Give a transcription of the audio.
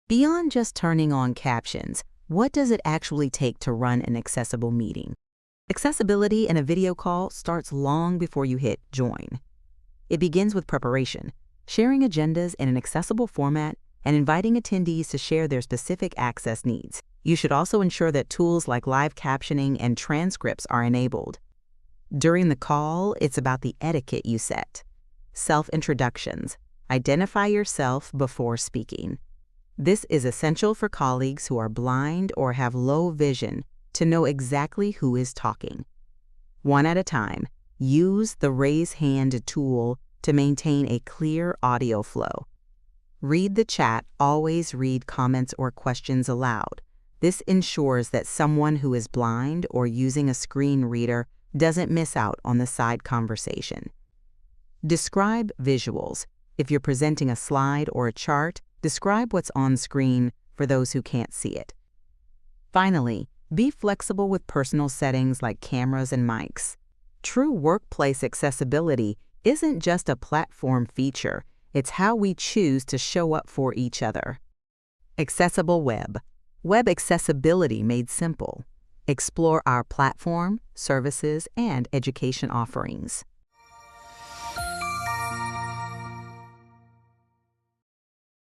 Beyond just turning on captions, what does it actually take to run an accessible meeting? Accessibility in a video call starts long before you hit join. It begins with preparation, sharing agendas in an accessible format and inviting attendees to share their specific access needs. You should also ensure that tools like live captioning and transcripts are enabled. During the call, it's about the etiquette you set. Self-introductions. Identify yourself before speaking. This is essential for colleagues who are blind or have low vision to know exactly who is talking. One at a time, use the raise hand tool to maintain a clear audio flow. Read the chat. Always read comments or questions aloud. This ensures that someone who is blind or using a screen reader doesn't miss out on the side conversation. Describe visuals. If you're presenting a slide or a chart, describe what's on screen for those who can't see it. Finally, be flexible with personal settings like cameras and mics. True workplace accessibility isn't just a platform feature, it's how we choose to show up for each other. Accessible web. Web accessibility made simple. Explore our platform, services, and education offerings.